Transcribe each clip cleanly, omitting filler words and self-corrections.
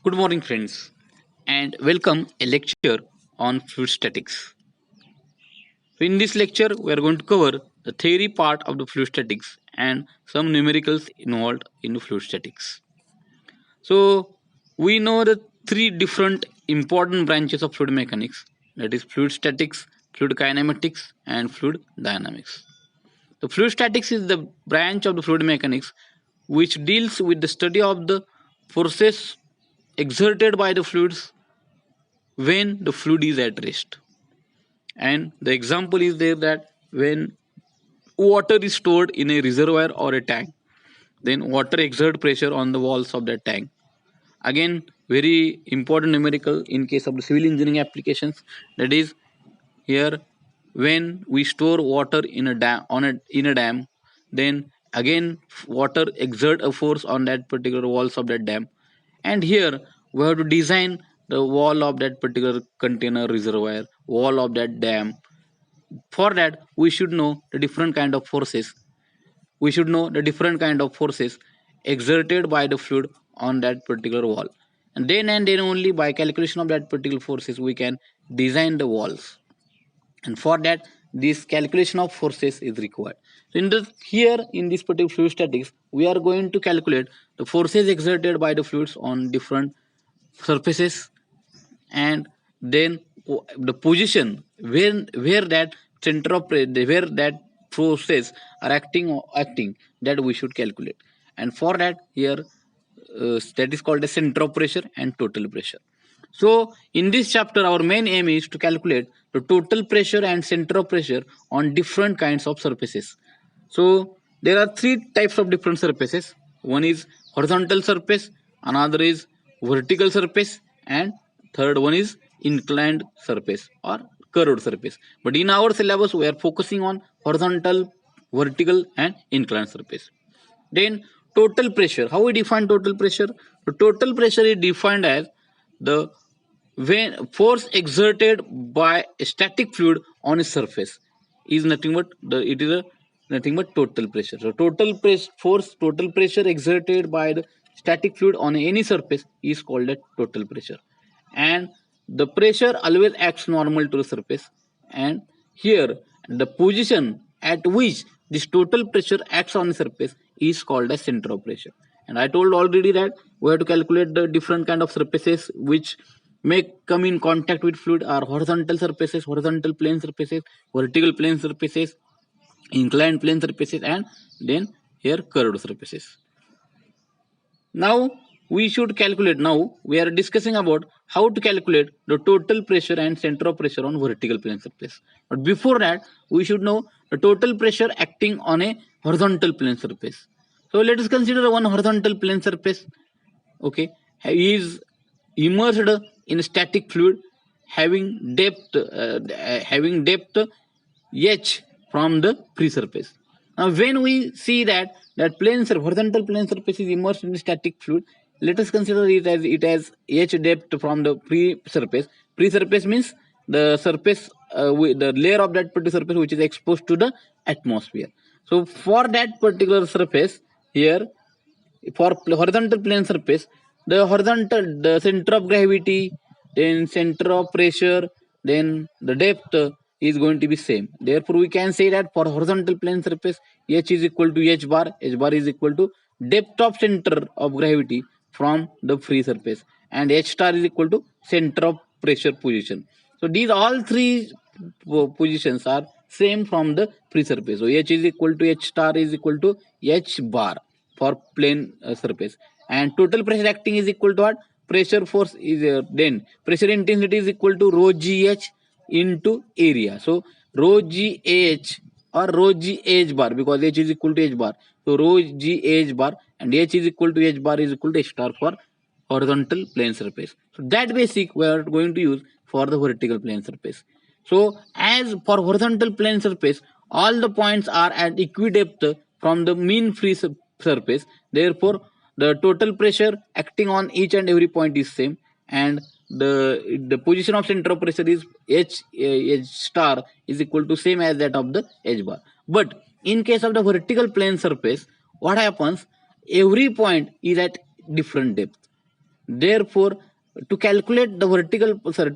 Good morning, friends, and welcome a lecture on fluid statics. So in this lecture, we are going to cover the theory part of the fluid statics and some numericals involved in the fluid statics. So we know the three different important branches of fluid mechanics, that is fluid statics, fluid kinematics, and fluid dynamics. The fluid statics is the branch of the fluid mechanics which deals with the study of the forces exerted by the fluids when the fluid is at rest. And the example is there that when water is stored in a reservoir or a tank, then water exert pressure on the walls of that tank. Again, very important numerical in case of the civil engineering applications, that is here when we store water in a dam in a dam, then again water exert a force on that particular walls of that dam. And here we have to design the wall of that particular container reservoir, wall of that dam. For that we should know the different kind of forces, we should know the different kind of forces exerted by the fluid on that particular wall, and then only by calculation of that particular forces we can design the walls. And for that this calculation of forces is required. So in the here in this particular fluid statics we are going to calculate the forces exerted by the fluids on different surfaces, and then the position where that center of where that forces are acting, that we should calculate. And for that here that is called a center of pressure and total pressure. So in this chapter our main aim is to calculate the total pressure and center of pressure on different kinds of surfaces. So there are three types of different surfaces. One is horizontal surface, another is vertical surface, and third one is inclined surface or curved surface. But in our syllabus we are focusing on horizontal, vertical, and inclined surface. Then total pressure. How we define total pressure? The total pressure is defined as the when force exerted by a static fluid on a surface is nothing but it is a nothing but total pressure. So total pressure exerted by the static fluid on any surface is called a total pressure. And the pressure always acts normal to the surface, and here the position at which this total pressure acts on the surface is called as center of pressure. And I told already that we have to calculate the different kind of surfaces which may come in contact with fluid are horizontal surfaces, horizontal plane surfaces, vertical plane surfaces, inclined plane surfaces, and then here curved surfaces. Now we should calculate. Now we are discussing about how to calculate the total pressure and center of pressure on vertical plane surface. But before that, we should know the total pressure acting on a horizontal plane surface. So let us consider one horizontal plane surface. Okay, is immersed in static fluid having depth h from the free surface. Now when we see that horizontal plane surface is immersed in static fluid, let us consider it as h depth from the free surface. Free surface means the surface the layer of that particular surface which is exposed to the atmosphere. So for that particular surface here, for horizontal plane surface, the center of gravity, then center of pressure, then the depth is going to be same. Therefore we can say that for horizontal plane surface h is equal to h bar is equal to depth of center of gravity from the free surface, and h star is equal to center of pressure position. So these all three positions are same from the free surface. So h is equal to h star is equal to h bar for plane surface, and total pressure acting is equal to what? Pressure force is then pressure intensity is equal to rho gh into area. So rho gh or rho gh bar, because h is equal to h bar, so rho gh bar and h is equal to h bar is equal to h star for horizontal plane surface. So that basic we are going to use for the vertical plane surface. So as for horizontal plane surface, all the points are at equidepth from the mean free surface. Therefore, the total pressure acting on each and every point is same, and the position of center of pressure is h star is equal to same as that of the h bar. But in case of the vertical plane surface, what happens? Every point is at different depth. Therefore, to calculate the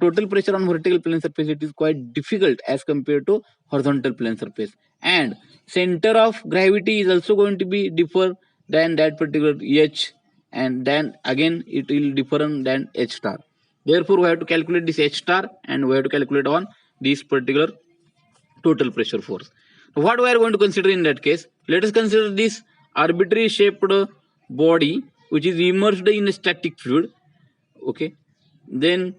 total pressure on vertical plane surface, it is quite difficult as compared to horizontal plane surface. And center of gravity is also going to be differ than that particular H, and then again it will differ than H star. Therefore, we have to calculate this H star, and we have to calculate on this particular total pressure force. What we are going to consider in that case? Let us consider this arbitrary shaped body which is immersed in a static fluid. Okay, then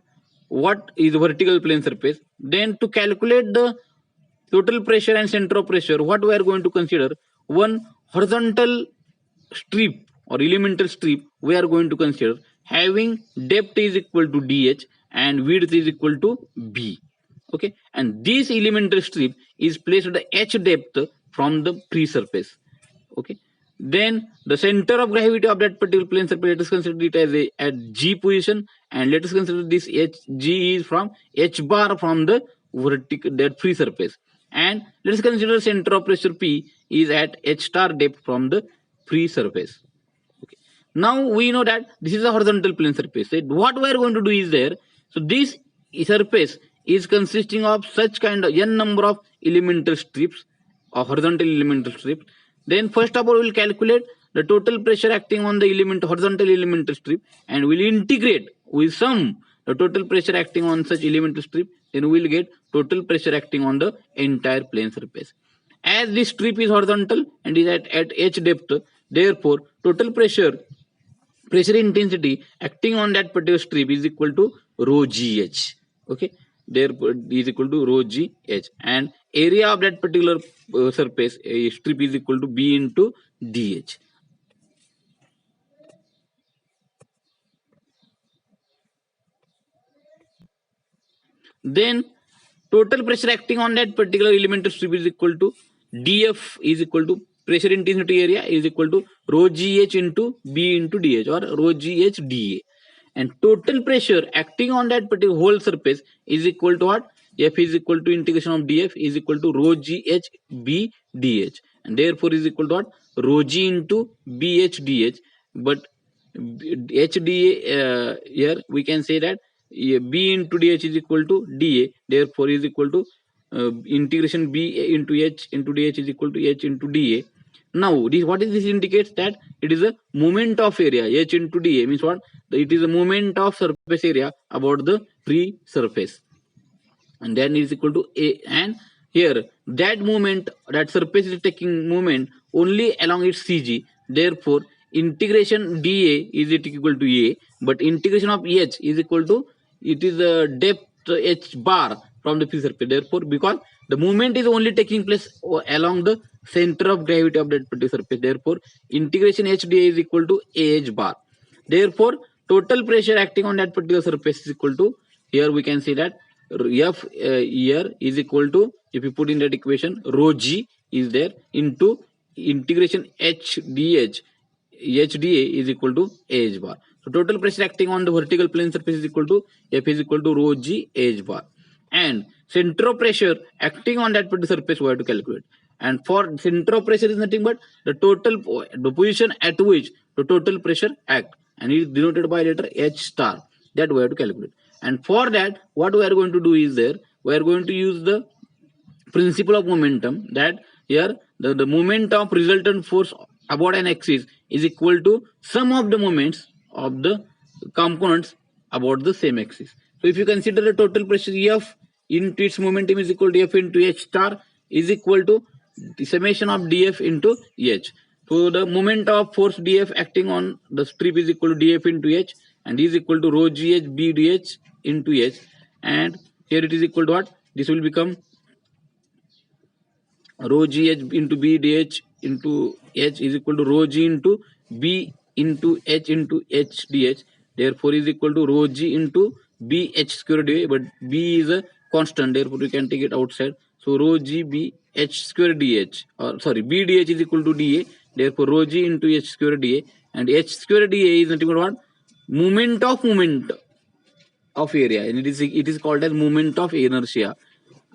what is vertical plane surface? Then to calculate the total pressure and center of pressure, what we are going to consider? One horizontal strip or elemental strip we are going to consider having depth is equal to dh and width is equal to b. Okay, and this elemental strip is placed at h depth from the free surface. Okay, then the center of gravity of that particular plane surface, let us consider it as a at g position, and let us consider this h g is from h bar from the vertical that free surface, and let us consider center of pressure p is at h star depth from the free surface. Okay, now we know that this is a horizontal plane surface. So what we are going to do is there, so this surface is consisting of such kind of n number of elemental strips or horizontal elemental strips. Then first of all we'll calculate the total pressure acting on the horizontal elemental strip, and we'll integrate with sum the total pressure acting on such elemental strip, then we'll get total pressure acting on the entire plane surface. As this strip is horizontal and is at h depth, therefore total pressure intensity acting on that particular strip is equal to rho gh. Okay, therefore is equal to rho gh, and area of that particular surface strip is equal to b into dh. Then total pressure acting on that particular elemental strip is equal to df is equal to pressure intensity area is equal to rho gh into b into dh, or rho gh dA, and total pressure acting on that particular whole surface is equal to what? F is equal to integration of df is equal to rho gh b dh, and therefore is equal to what? Rho g into bh dh. But hda here we can say that b into dh is equal to da, therefore is equal to integration b into h into dh is equal to h into da. Now this, what is this indicates? That it is a moment of area. H into da means what? It is a moment of surface area about the free surface, and then is equal to a, and here that moment, that surface is taking moment only along its cg, therefore integration da is it equal to a, but integration of h is equal to, it is a depth h bar from the free surface, therefore because the movement is only taking place along the center of gravity of that particular surface, therefore integration h da is equal to ah bar. Therefore total pressure acting on that particular surface is equal to, here we can see that f here is equal to, if you put in that equation, rho g is there into integration h dh, h da is equal to ah bar. So total pressure acting on the vertical plane surface is equal to f is equal to rho g ah bar, and center of pressure acting on that particular surface we have to calculate. And for center of pressure is nothing but the total, the position at which the total pressure act, and it is denoted by letter h star, that we have to calculate. And for that what we are going to do is there, we are going to use the principle of momentum, that here the moment of resultant force about an axis is equal to sum of the moments of the components about the same axis. So if you consider the total pressure F into its momentum is equal to F into H star is equal to the summation of dF into H. So the moment of force dF acting on the strip is equal to dF into H, and is equal to rho gh b dh into H, and here it is equal to what? This will become rho g h into b dh into h is equal to rho g into b into h dh, therefore is equal to rho g into b h square dh, but b is a constant, therefore we can take it outside. So rho g b h square dh, or sorry, b dh is equal to da, therefore rho g into h square da, and h square da is nothing but what? Moment of area, and it is called as moment of inertia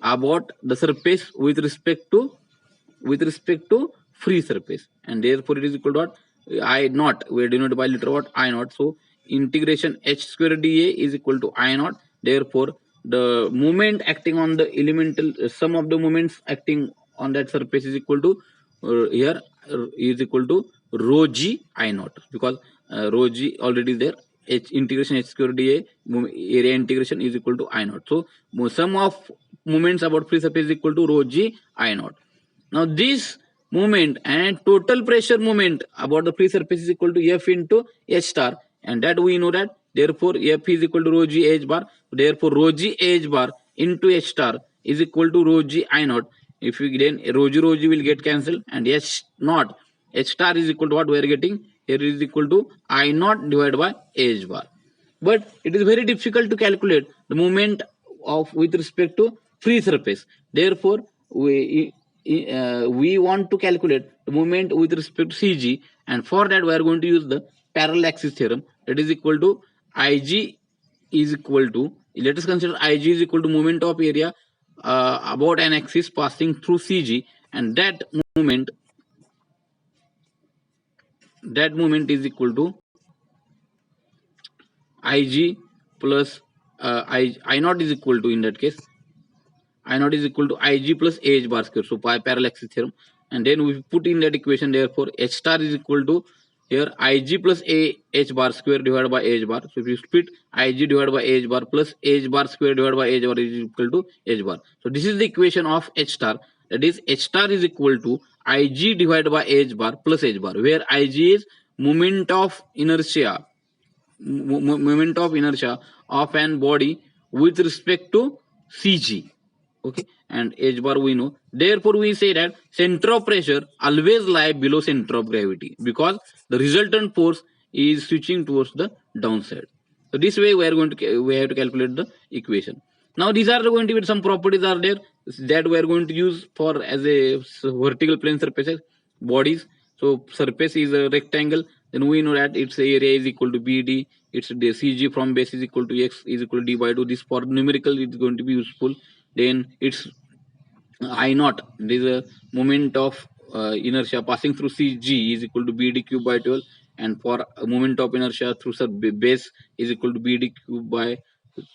about the surface with respect to free surface, and therefore it is equal to what? I naught, we are denoted by letter what? I naught. So integration h square dA is equal to I naught. Therefore, the moment acting on the elemental sum of the moments acting on that surface is equal to here is equal to rho g I naught, because rho g already is there. H integration h square dA area integration is equal to I naught. So sum of moments about free surface is equal to rho g I naught. Now this moment and total pressure moment about the free surface is equal to F into H star, and that we know that, therefore F is equal to rho g H bar. Therefore rho g H bar into H star is equal to rho g I naught. If we then rho g will get cancelled, and H naught H star is equal to what we are getting here is equal to I naught divided by H bar. But it is very difficult to calculate the moment of with respect to free surface. Therefore we want to calculate the moment with respect to CG, and for that we are going to use the parallel axis theorem. That is equal to IG is equal to, let us consider IG is equal to moment of area about an axis passing through CG, and that moment is equal to Ig plus I naught is equal to, in that case I naught is equal to Ig plus AH bar square. So parallel axis theorem, and then we put in that equation. Therefore H star is equal to here Ig plus AH bar square divided by H bar. So if you split Ig divided by H bar plus H bar square divided by H bar is equal to H bar. So this is the equation of H star. That is H star is equal to Ig divided by H bar plus H bar, where Ig is moment of inertia of an body with respect to CG. Okay, and H bar we know. Therefore we say that center of pressure always lie below center of gravity, because the resultant force is switching towards the downside. So this way we have to calculate the equation. Now these are going to be some properties are there that we are going to use for as a vertical plane surfaces bodies. So surface is a rectangle, then we know that its area is equal to BD, its CG from base is equal to X is equal to D by 2. This for numerical is going to be useful. Then it's I naught, there is a moment of inertia passing through CG is equal to BD cube by 12, and for a moment of inertia through base is equal to BD cube by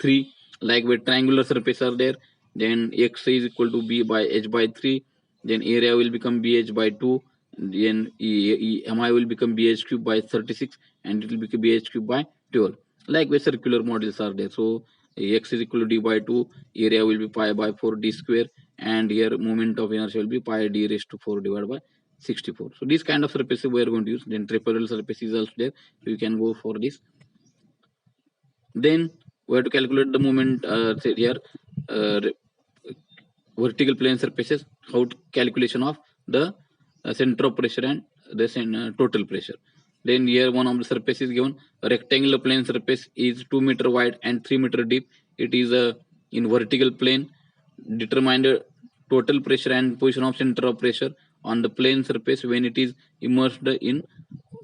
3. Like where triangular surface are there, then X is equal to B by H by 3, then area will become BH by 2, then MI will become BH cube by 36, and it will become BH cube by 12. Like where circular models are there. So X is equal to D by 2, area will be pi by 4 D square, and here moment of inertia will be pi d raised to 4 divided by 64. So this kind of surfaces we are going to use. Then trapezoidal surface is also there, so you can go for this. Then we have to calculate the moment say here vertical plane surfaces, how to calculation of the center of pressure and the total pressure. Then here one of the surface is given. A rectangular plane surface is 2 meter wide and 3 meter deep. It is in vertical plane. Determine the total pressure and position of center of pressure on the plane surface when it is immersed in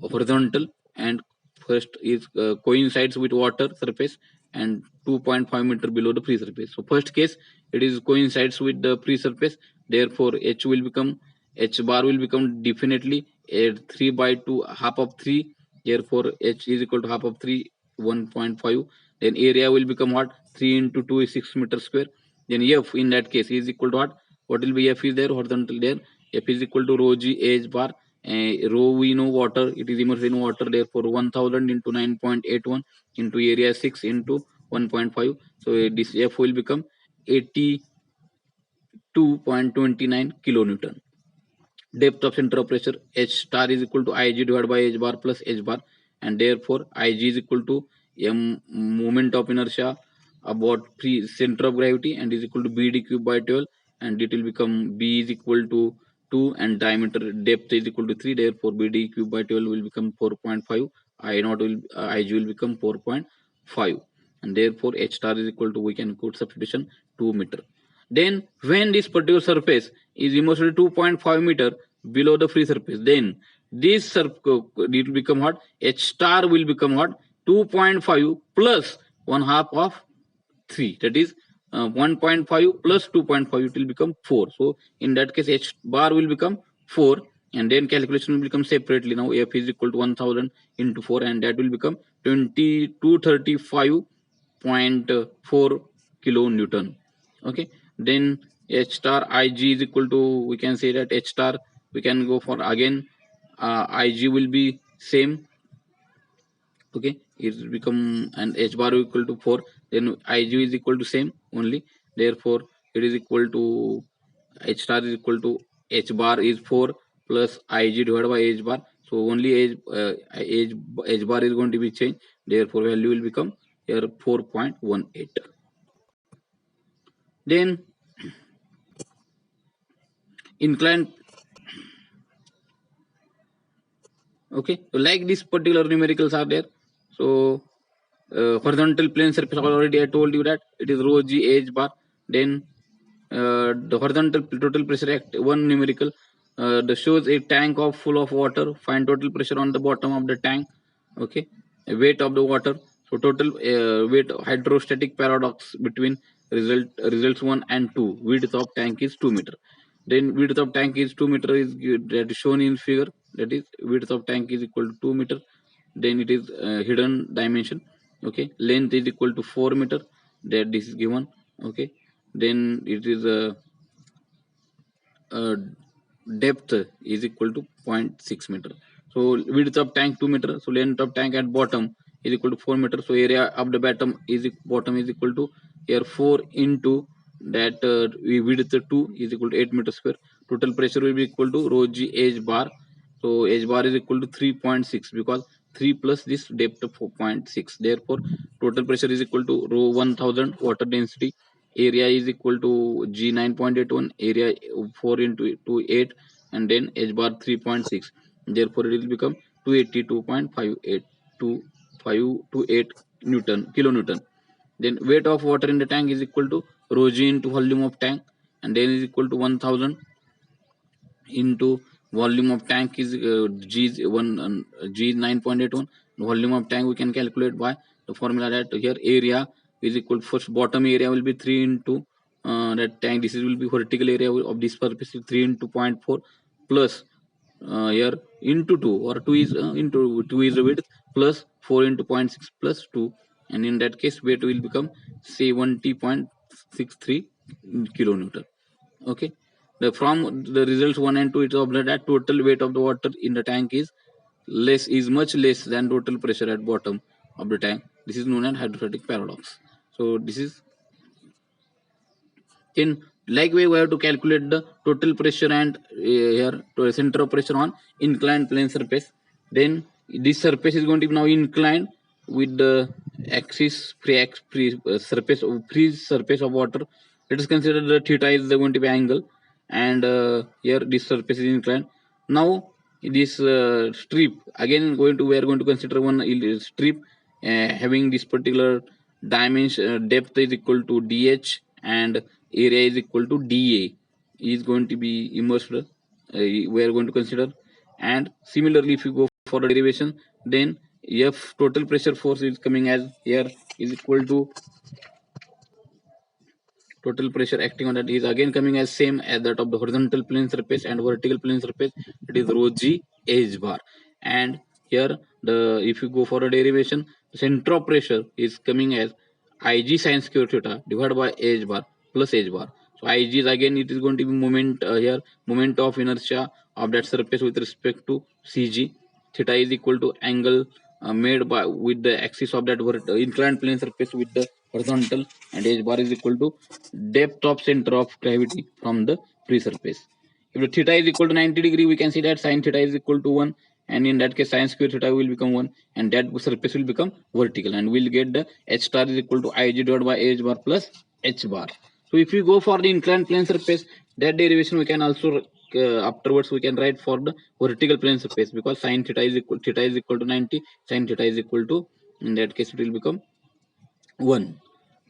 horizontal, and first is coincides with water surface and 2.5 meter below the free surface. So first case it is coincides with the free surface, therefore H bar will become definitely 3 by 2 half of 3, therefore H is equal to half of 3 1.5. Then area will become what, 3 into 2 is 6 meter square. Then F in that case is equal to what will be F is there horizontal there, F is equal to rho g H bar. Rho we know water, it is immersed in water, therefore 1000 into 9.81 into area 6 into 1.5. So this F will become 82.29 kilonewton. Depth of center of pressure H star is equal to Ig divided by H bar plus H bar, and therefore Ig is equal to M moment of inertia about free center of gravity, and is equal to BD cube by 12, and it will become B is equal to 2 and diameter depth is equal to 3, therefore BD cube by 12 will become 4.5, I naught will Ig will become 4.5, and therefore H star is equal to, we can put substitution, 2 meter. Then when this particular surface is immersed 2.5 meter below the free surface, then this it will become what, H star will become what, 2.5 plus 1 half of 3, that is 1.5 plus 2.5, it will become 4. So in that case H bar will become 4, and then calculation will become separately. Now F is equal to 1000 into 4, and that will become 2235.4 kilonewton. Okay, then H star Ig is equal to, we can say that H star, we can go for again, Ig will be same. Okay, it will become, and H bar equal to 4, then Ig is equal to same only. Therefore it is equal to, H star is equal to, H bar is 4 plus Ig divided by H bar. So only H bar is going to be changed. Therefore value will become here 4.18. Then inclined. Okay, so like this particular numericals are there. So horizontal plane surface, already I told you that it is rho g H bar. Then the horizontal total pressure act, one numerical, that shows a tank of full of water. Find total pressure on the bottom of the tank. Okay, weight of the water. So total weight, hydrostatic paradox between results 1 and 2. Width of tank is 2 meter. Then width of tank is 2 meter, is that is shown in figure. That is width of tank is equal to 2 meter. Then it is hidden dimension. Okay, length is equal to 4 meter, that this is given. Okay, then it is uh, depth is equal to 0.6 meter. So width of tank 2 meter, so length of tank at bottom is equal to 4 meter. So area of the bottom is equal to here 4 into that width 2 is equal to 8 meter square. Total pressure will be equal to rho g H bar. So H bar is equal to 3.6, because 3 plus this depth of 4.6. Therefore total pressure is equal to rho 1000, water density, area is equal to G 9.81, area 4 into 2 8, and then H bar 3.6. Therefore it will become 282.58 to 528 Newton, kilonewton. Then weight of water in the tank is equal to rho g into volume of tank, and then is equal to 1000 into volume of tank is G is 9.81. Volume of tank we can calculate by the formula that here area is equal to, first bottom area will be 3 into that tank. This is will be vertical area of this surface is 3 into 0.4 plus here into 2, or 2 is into 2 is the width, plus 4 into 0.6 plus 2, and in that case weight will become 70.63 kilonewton. Okay, from the results 1 and 2, it is observed that total weight of the water in the tank is much less than total pressure at bottom of the tank. This is known as hydrostatic paradox. So this is, in like way we have to calculate the total pressure and here to center of pressure on inclined plane surface. Then this surface is going to be now inclined with the axis free surface of water. Let us consider the theta is going to be angle, and here this surface is inclined. Now this strip, again going to, we are going to consider one strip having this particular dimension, depth is equal to dh, and area is equal to dA, is going to be immersed. We are going to consider, and similarly if you go for the derivation, then F total pressure force is coming as here is equal to total pressure acting on that is again coming as same as that of the horizontal plane surface and vertical plane surface. It is rho g H bar, and here the, if you go for a derivation, center of pressure is coming as Ig sin square theta divided by H bar plus H bar. So Ig is again, it is going to be moment here, moment of inertia of that surface with respect to Cg. Theta is equal to angle made by with the axis of that inclined plane surface with the horizontal, and H bar is equal to depth of center of gravity from the free surface. If the theta is equal to 90 degree, we can see that sin theta is equal to 1, and in that case sin square theta will become 1, and that surface will become vertical, and we'll get the H star is equal to Ig divided by H bar plus H bar. So if you go for the inclined plane surface, that derivation we can also afterwards we can write for the vertical plane surface, because sin theta is equal to 90, sin theta is equal to, in that case it will become 1.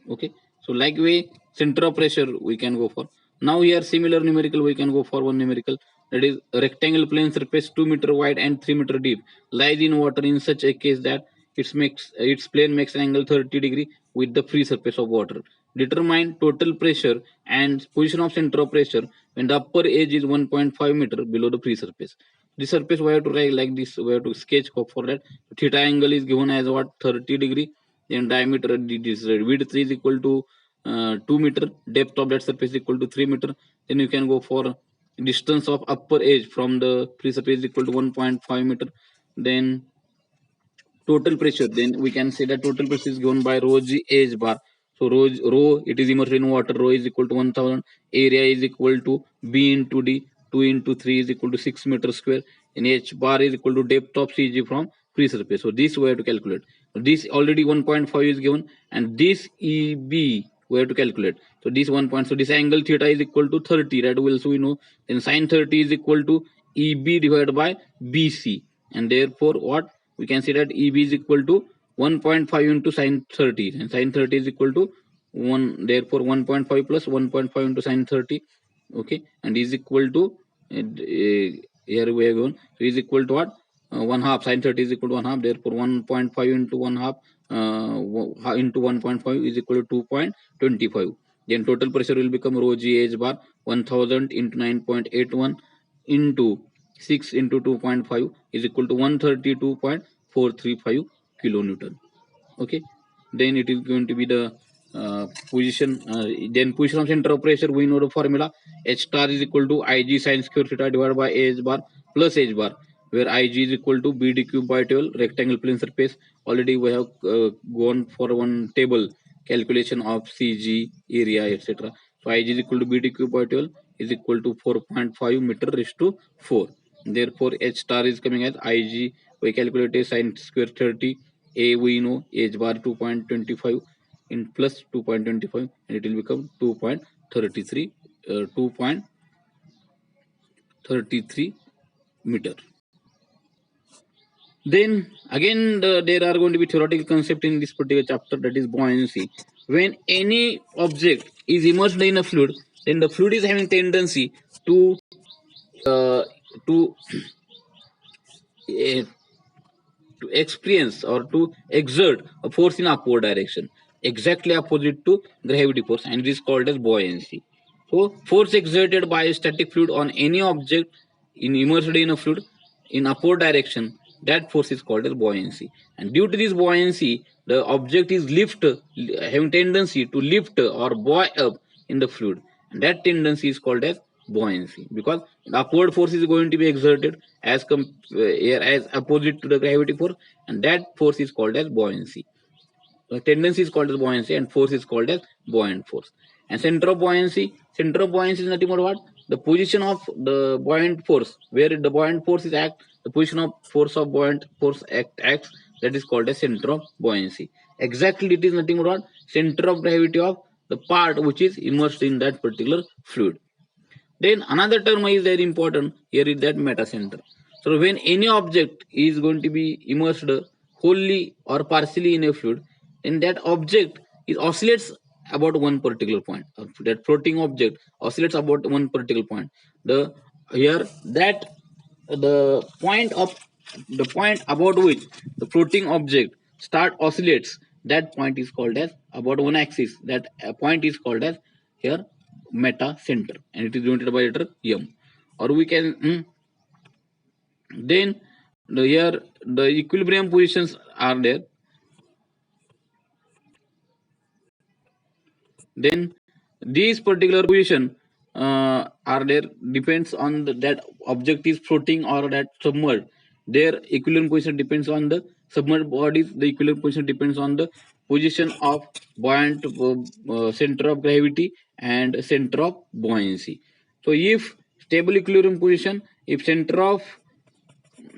Okay, so like way center of pressure we can go for. Now here similar numerical we can go for one numerical, that is a rectangle plane surface 2 meter wide and 3 meter deep lies in water in such a case that its plane makes an angle 30 degree with the free surface of water. Determine total pressure and position of center of pressure when the upper edge is 1.5 meter below the free surface. the surface we have to write like this, we have to sketch for that. Theta angle is given as what, 30 degree. Then diameter, this width is equal to 2 meter, depth of that surface is equal to 3 meter. Then you can go for distance of upper edge from the free surface is equal to 1.5 meter. Then total pressure, then we can say that total pressure is given by rho g h bar. So rho, it is immersed in water, rho is equal to 1000, area is equal to b into d, 2 into 3 is equal to 6 meter square, and h bar is equal to depth of cg from free surface. So this we have to calculate. This already 1.5 is given, and this eb we have to calculate. So this 1 point, so this angle theta is equal to 30, that also we know. Then sine 30 is equal to eb divided by bc, and therefore what we can say that eb is equal to 1.5 into sine 30, and sine 30 is equal to 1, therefore 1.5 plus 1.5 into sine 30, okay, and is equal to here we are going, so is equal to what, 1 half, sine 30 is equal to 1 half, therefore 1.5 into 1 half into 1.5 is equal to 2.25. Then total pressure will become rho g h bar 1000 into 9.81 into 6 into 2.5 is equal to 132.435 kilonewton. Okay, then it is going to be the position, then position of center of pressure, we know the formula, h star is equal to ig sin square theta divided by h bar plus h bar, where ig is equal to bd cube by 12 rectangle plane surface. Already we have gone for one table calculation of cg, area, etc. So ig is equal to bd cube by 12 is equal to 4.5 meter raised to 4. Therefore h star is coming as ig, we calculated sin square 30, a we know h bar 2.25 in plus 2.25, and it will become 2.33 2.33 meter. Then again there are going to be theoretical concept in this particular chapter, that is buoyancy. When any object is immersed in a fluid, then the fluid is having tendency to uh, to uh, to experience or to exert a force in upward direction, exactly opposite to gravity force, and it is called as buoyancy. So force exerted by a static fluid on any object in immersed in a fluid in upward direction, that force is called as buoyancy. And due to this buoyancy, the object is having tendency to lift or buoy up in the fluid, and that tendency is called as buoyancy, because the upward force is going to be exerted as opposite to the gravity force, and that force is called as buoyancy. The tendency is called as buoyancy, and force is called as buoyant force. And center of buoyancy is nothing but what, the position of the buoyant force, where the buoyant force is act, the position of buoyant force acts, that is called as center of buoyancy. Exactly, it is nothing but what, center of gravity of the part which is immersed in that particular fluid. Then another term is very important here, is that metacenter. So when any object is going to be immersed wholly or partially in a fluid, then that object is oscillates about one particular point. That floating object oscillates about one particular point. The here that the point about which the floating object start oscillates, that point is called as about one axis. That point is called as here meta center, and it is denoted by letter m. Or we can then here the equilibrium positions are there. Then these particular position are there depends on that object is floating or that submerged. Their equilibrium position depends on the submerged bodies. The equilibrium position depends on the position of buoyant center of gravity and center of buoyancy. So if stable equilibrium position, if center of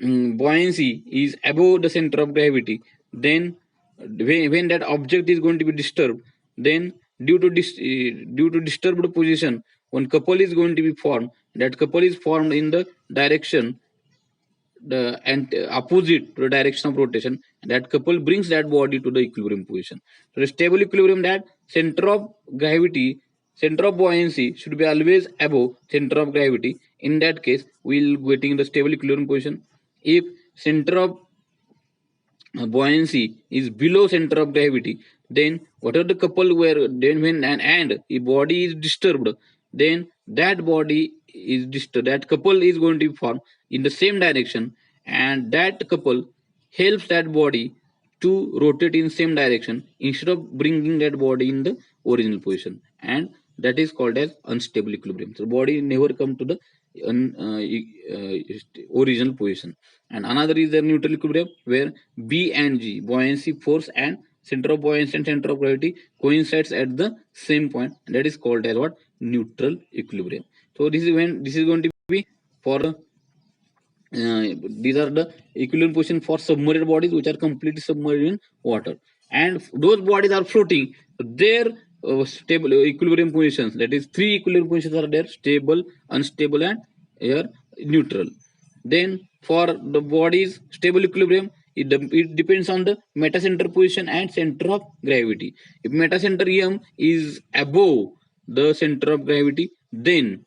buoyancy is above the center of gravity, then when that object is going to be disturbed, then due to disturbed position, one couple is going to be formed. That couple is formed in the direction the and opposite to the direction of rotation, and that couple brings that body to the equilibrium position. So the stable equilibrium, that center of gravity, center of buoyancy should be always above center of gravity. In that case, we'll getting the stable equilibrium position. If center of buoyancy is below center of gravity, then whatever the couple where then when and if body is disturbed, then that body is disturbed, that couple is going to be formed in the same direction, and that couple helps that body to rotate in same direction instead of bringing that body in the original position, and that is called as unstable equilibrium. So body never come to the original position. And another is the neutral equilibrium, where B and G, buoyancy force and center of buoyancy and center of gravity, coincides at the same point, and that is called as what? Neutral equilibrium. So this is going to be for these are the equilibrium position for submerged bodies which are completely submerged in water, and those bodies are floating. Their stable equilibrium positions, that is three equilibrium positions are there: stable, unstable, and here neutral. Then for the body's stable equilibrium, it depends on the metacenter position and center of gravity. If metacenter M is above the center of gravity, then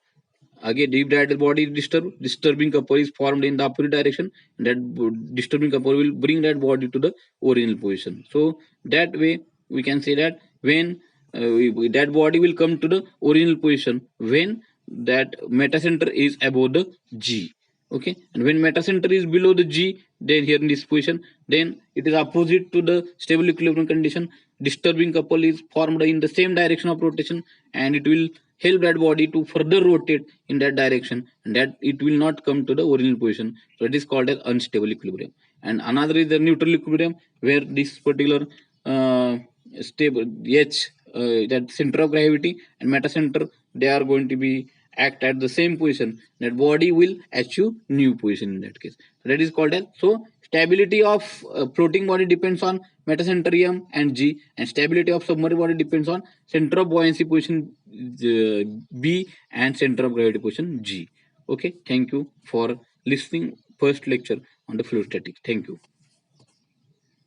again if that body is disturbed, disturbing couple is formed in the opposite direction, and that disturbing couple will bring that body to the original position. So that way we can say that when that body will come to the original position when that metacenter is above the G. Okay, and when metacenter is below the G, then here in this position, then it is opposite to the stable equilibrium condition. Disturbing couple is formed in the same direction of rotation, and it will help that body to further rotate in that direction, and that it will not come to the original position. So it is called as unstable equilibrium. And another is the neutral equilibrium, where this particular stable H, that center of gravity and metacenter, they are going to be act at the same position. That body will achieve new position in that case. So that is called as, so stability of floating body depends on metacenter M and G, and stability of submerged body depends on center of buoyancy position B and center of gravity position G. Okay, thank you for listening first lecture on the fluid statics. Thank you.